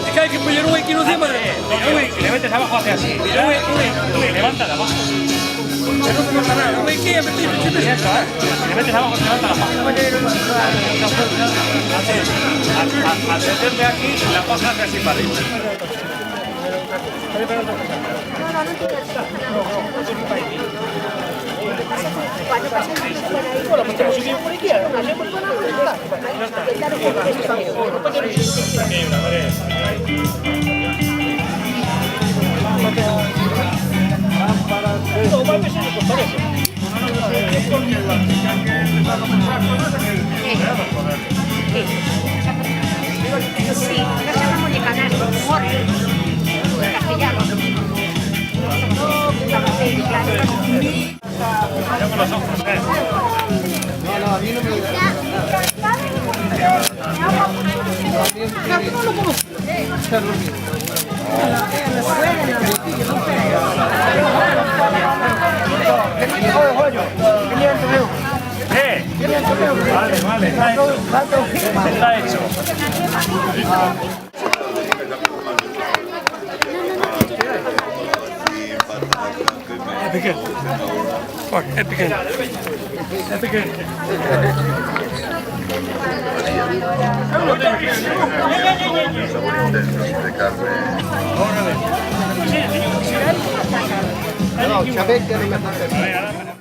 Es que hay que poner un aquí no se mueve. Le metes abajo hacia así. Levanta la abajo. No se pasa nada. Un aquí, siempre Si le metes abajo, se levanta la paja. Al meterte aquí, la paja hace así para arriba. Sí, no sabemos ni canal, humor, castellano. Yo con los ojos, Vale, vale, está hecho. Es pequeño. Es pequeño. Es pequeño. No, ciabetti hanno